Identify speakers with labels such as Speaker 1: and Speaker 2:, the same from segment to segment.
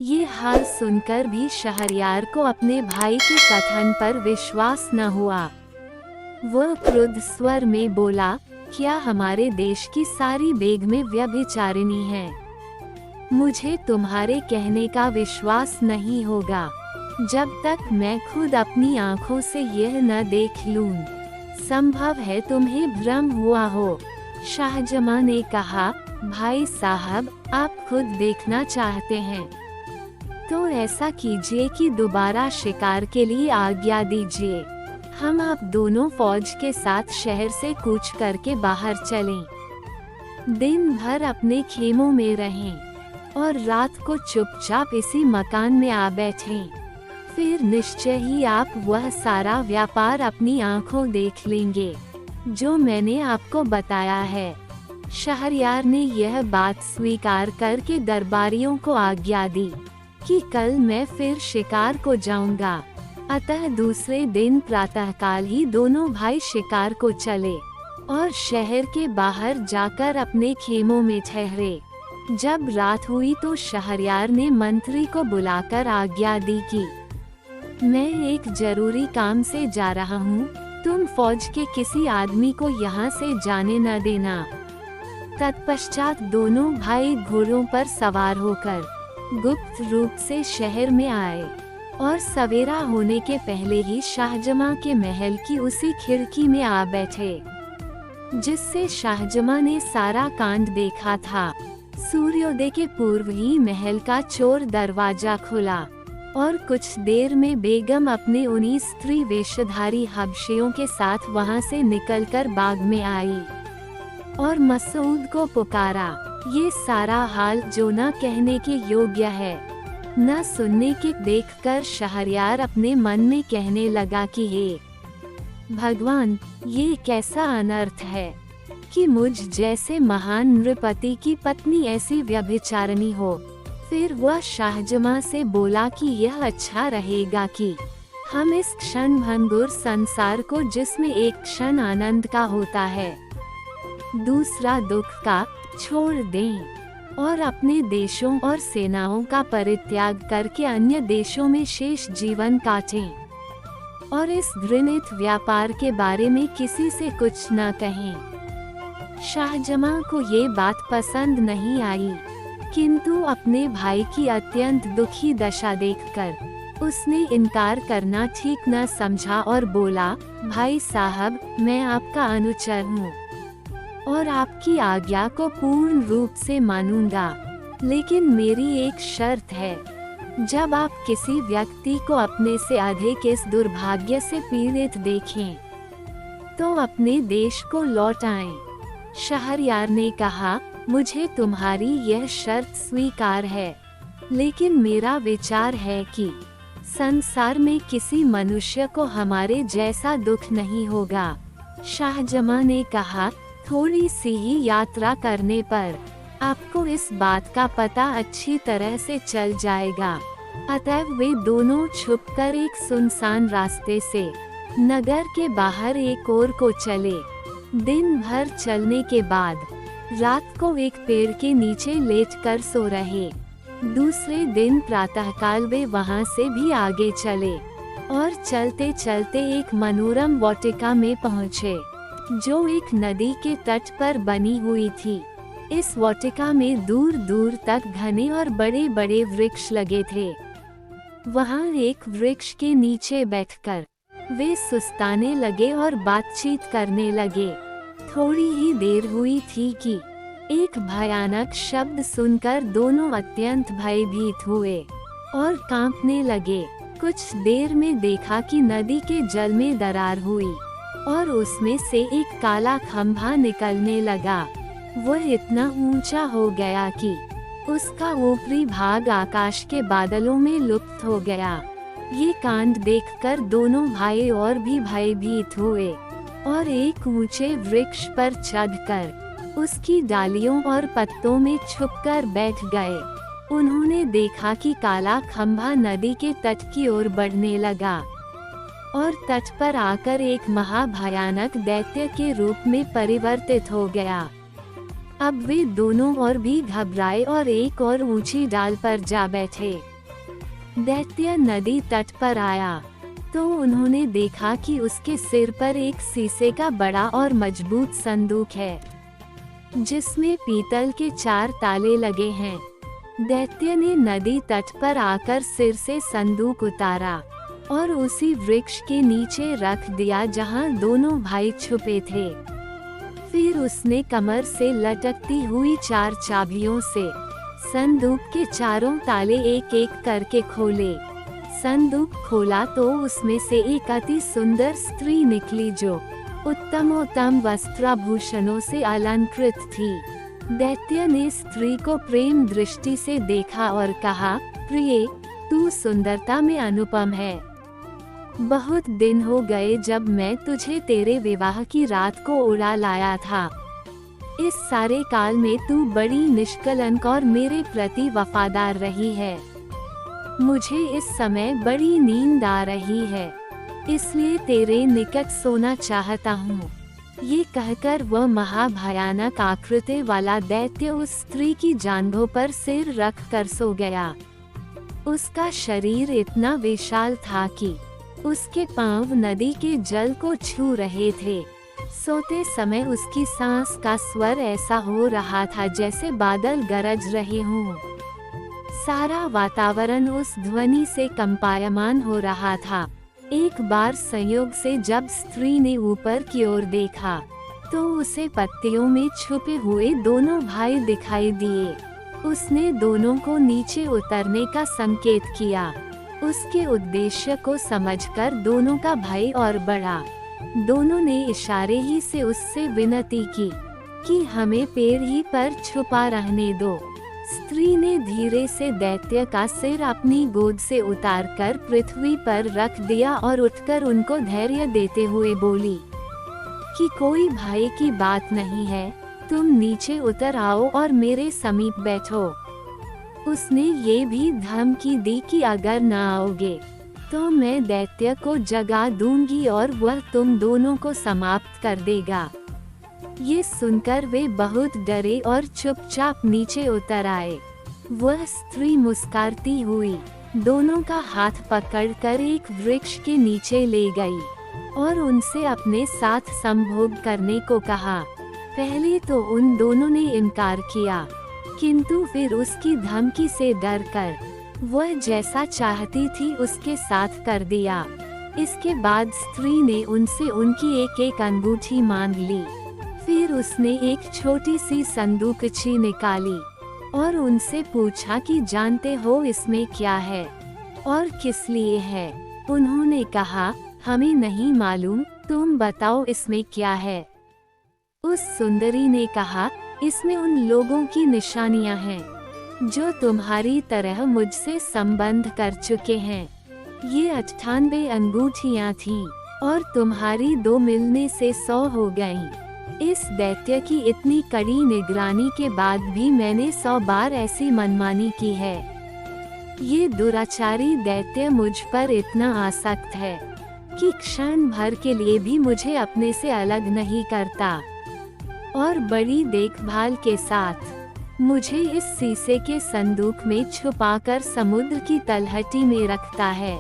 Speaker 1: ये हाल सुनकर भी शहरयार को अपने भाई के कथन पर विश्वास न हुआ। वह क्रुद्ध स्वर में बोला, क्या हमारे देश की सारी बेगमें व्यभिचारिणी हैं? मुझे तुम्हारे कहने का विश्वास नहीं होगा जब तक मैं खुद अपनी आंखों से यह न देख लूं। संभव है तुम्हें भ्रम हुआ हो। शाहजमां ने कहा, भाई साहब, आप खुद देखना चाहते हैं तो ऐसा कीजिए कि दोबारा शिकार के लिए आज्ञा दीजिए। हम आप दोनों फौज के साथ शहर से कूच करके बाहर चलें। दिन भर अपने खेमों में रहें और रात को चुपचाप इसी मकान में आ बैठें। फिर निश्चय ही आप वह सारा व्यापार अपनी आंखों देख लेंगे जो मैंने आपको बताया है। शहरयार ने यह बात स्वीकार करके दरबारियों को आज्ञा दी कि कल मैं फिर शिकार को जाऊंगा। अतः दूसरे दिन प्रातःकाल ही दोनों भाई शिकार को चले और शहर के बाहर जाकर अपने खेमों में ठहरे। जब रात हुई तो शहरयार ने मंत्री को बुलाकर आज्ञा दी कि मैं एक जरूरी काम से जा रहा हूँ, तुम फौज के किसी आदमी को यहाँ से जाने न देना। तत्पश्चात दोनों भाई घोड़ों पर सवार होकर गुप्त रूप से शहर में आए और सवेरा होने के पहले ही शाहजमां के महल की उसी खिड़की में आ बैठे जिससे शाहजमां ने सारा कांड देखा था। सूर्योदय के पूर्व ही महल का चोर दरवाजा खुला और कुछ देर में बेगम अपने 19 स्त्री वेशधारी हबशियों के साथ वहां से निकलकर बाग में आई और मसूद को पुकारा। ये सारा हाल जो न कहने के योग्य है न सुनने के देखकर शहरयार अपने मन में कहने लगा कि हे भगवान, ये कैसा अनर्थ है कि मुझ जैसे महान नृपति की पत्नी ऐसी व्यभिचारिणी हो। फिर वह शाहजमां से बोला कि यह अच्छा रहेगा कि हम इस क्षण भंगुर संसार को, जिसमें एक क्षण आनंद का होता है दूसरा दुख का, छोड़ दें और अपने देशों और सेनाओं का परित्याग करके अन्य देशों में शेष जीवन काटें और इस घृणित व्यापार के बारे में किसी से कुछ न कहें। शाहजमां को ये बात पसंद नहीं आई, किंतु अपने भाई की अत्यंत दुखी दशा देखकर उसने इनकार करना ठीक न समझा और बोला, भाई साहब, मैं आपका अनुचर हूँ और आपकी आज्ञा को पूर्ण रूप से मानूंगा, लेकिन मेरी एक शर्त है। जब आप किसी व्यक्ति को अपने से अधिक इस दुर्भाग्य से पीड़ित देखें तो अपने देश को लौट आएं। शहरयार ने कहा, मुझे तुम्हारी यह शर्त स्वीकार है, लेकिन मेरा विचार है कि संसार में किसी मनुष्य को हमारे जैसा दुख नहीं होगा। शाहजमां ने कहा, थोड़ी सी ही यात्रा करने पर आपको इस बात का पता अच्छी तरह से चल जाएगा। अतः वे दोनों छुपकर एक सुनसान रास्ते से नगर के बाहर एक ओर को चले। दिन भर चलने के बाद रात को एक पेड़ के नीचे लेटकर सो रहे। दूसरे दिन प्रातःकाल वे वहां से भी आगे चले और चलते चलते एक मनोरम वाटिका में पहुँचे जो एक नदी के तट पर बनी हुई थी। इस वाटिका में दूर दूर तक घने और बड़े बड़े वृक्ष लगे थे। वहां एक वृक्ष के नीचे बैठकर वे सुस्ताने लगे और बातचीत करने लगे। थोड़ी ही देर हुई थी कि एक भयानक शब्द सुनकर दोनों अत्यंत भयभीत हुए और कांपने लगे। कुछ देर में देखा कि नदी के जल में दरार हुई और उसमें से एक काला खंभा निकलने लगा। वह इतना ऊंचा हो गया कि उसका ऊपरी भाग आकाश के बादलों में लुप्त हो गया। ये कांड देखकर दोनों भाई और भी भयभीत हुए और एक ऊंचे वृक्ष पर चढ़कर उसकी डालियों और पत्तों में छुपकर बैठ गए। उन्होंने देखा कि काला खंभा नदी के तट की ओर बढ़ने लगा और तट पर आकर एक महाभयानक दैत्य के रूप में परिवर्तित हो गया। अब वे दोनों और भी घबराए और एक और ऊंची डाल पर जा बैठे। दैत्य नदी तट पर आया तो उन्होंने देखा कि उसके सिर पर एक शीशे का बड़ा और मजबूत संदूक है, जिसमें पीतल के 4 ताले लगे हैं। दैत्य ने नदी तट पर आकर सिर से संदूक उतारा और उसी वृक्ष के नीचे रख दिया जहां दोनों भाई छुपे थे। फिर उसने कमर से लटकती हुई 4 चाबियों से संदूक के चारों ताले एक एक करके खोले। संदूक खोला तो उसमें से एक अति सुंदर स्त्री निकली जो उत्तमोत्तम वस्त्राभूषणों से अलंकृत थी। दैत्य ने स्त्री को प्रेम दृष्टि से देखा और कहा, प्रिय, तू सुंदरता में अनुपम है। बहुत दिन हो गए जब मैं तुझे तेरे विवाह की रात को उड़ा लाया था। इस सारे काल में तू बड़ी निष्कलंक और मेरे प्रति वफादार रही है। मुझे इस समय बड़ी नींद आ रही है, इसलिए तेरे निकट सोना चाहता हूँ। ये कहकर वह महाभयानक आकृति वाला दैत्य उस स्त्री की जांघों पर सिर रख कर सो गया। उसका शरीर इतना विशाल था कि उसके पांव नदी के जल को छू रहे थे। सोते समय उसकी सांस का स्वर ऐसा हो रहा था जैसे बादल गरज रहे हों। सारा वातावरण उस ध्वनि से कंपायमान हो रहा था। एक बार संयोग से जब स्त्री ने ऊपर की ओर देखा तो उसे पत्तियों में छुपे हुए दोनों भाई दिखाई दिए। उसने दोनों को नीचे उतरने का संकेत किया। उसके उद्देश्य को समझकर दोनों का भाई और बढ़ा। दोनों ने इशारे ही से उससे विनती की कि हमें पेड़ ही पर छुपा रहने दो। स्त्री ने धीरे से दैत्य का सिर अपनी गोद से उतारकर पृथ्वी पर रख दिया और उठकर उनको धैर्य देते हुए बोली कि कोई भय की बात नहीं है, तुम नीचे उतर आओ और मेरे समीप बैठो। उसने ये भी धमकी दी कि अगर न आओगे तो मैं दैत्य को जगा दूंगी और वह तुम दोनों को समाप्त कर देगा। ये सुनकर वे बहुत डरे और चुपचाप नीचे उतर आए। वह स्त्री मुस्कुराती हुई दोनों का हाथ पकड़कर एक वृक्ष के नीचे ले गई और उनसे अपने साथ संभोग करने को कहा। पहले तो उन दोनों ने इनकार किया, किंतु फिर उसकी धमकी से डरकर वह जैसा चाहती थी उसके साथ कर दिया। इसके बाद स्त्री ने उनसे उनकी एक एक अंगूठी मांग ली। फिर उसने एक छोटी सी संदूकची निकाली और उनसे पूछा कि जानते हो इसमें क्या है और किस लिए है। उन्होंने कहा, हमें नहीं मालूम, तुम बताओ इसमें क्या है। उस सुंदरी ने कहा, इसमें उन लोगों की निशानियां हैं जो तुम्हारी तरह मुझसे संबंध कर चुके हैं। ये 98 अंगूठियां थीं और तुम्हारी 2 मिलने से 100 हो गईं। इस दैत्य की इतनी कड़ी निगरानी के बाद भी मैंने 100 बार ऐसी मनमानी की है। ये दुराचारी दैत्य मुझ पर इतना आसक्त है कि क्षण भर के लिए भी मुझे अपने से अलग नहीं करता और बड़ी देखभाल के साथ मुझे इस शीशे के संदूक में छुपाकर समुद्र की तलहटी में रखता है।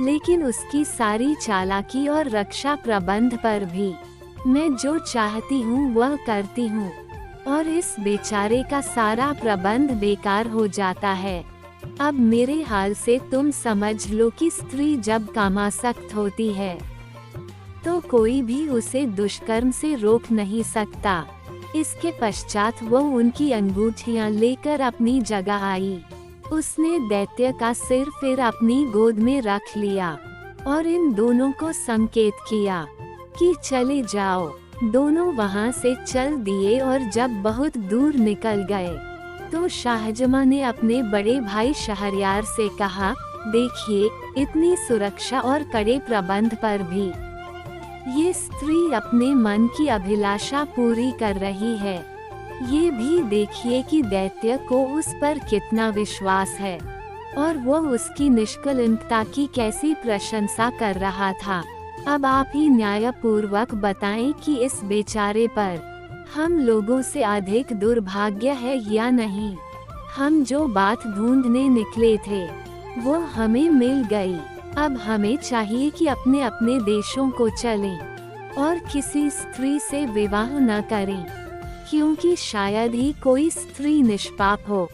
Speaker 1: लेकिन उसकी सारी चालाकी और रक्षा प्रबंध पर भी मैं जो चाहती हूँ वह करती हूँ और इस बेचारे का सारा प्रबंध बेकार हो जाता है। अब मेरे हाल से तुम समझ लो कि स्त्री जब कामासक्त होती है तो कोई भी उसे दुष्कर्म से रोक नहीं सकता। इसके पश्चात वो उनकी अंगूठियां लेकर अपनी जगह आई। उसने दैत्य का सिर फिर अपनी गोद में रख लिया और इन दोनों को संकेत किया कि चले जाओ। दोनों वहां से चल दिए और जब बहुत दूर निकल गए तो शाहजहां ने अपने बड़े भाई शहरयार से कहा, देखिए, इतनी सुरक्षा और कड़े प्रबंध पर भी ये स्त्री अपने मन की अभिलाषा पूरी कर रही है। ये भी देखिए कि दैत्य को उस पर कितना विश्वास है और वो उसकी निष्कलंकता की कैसी प्रशंसा कर रहा था। अब आप ही न्यायपूर्वक बताएं कि इस बेचारे पर हम लोगों से अधिक दुर्भाग्य है या नहीं। हम जो बात ढूंढने निकले थे वो हमें मिल गई। अब हमें चाहिए कि अपने अपने देशों को चलें और किसी स्त्री से विवाह न करें, क्योंकि शायद ही कोई स्त्री निष्पाप हो।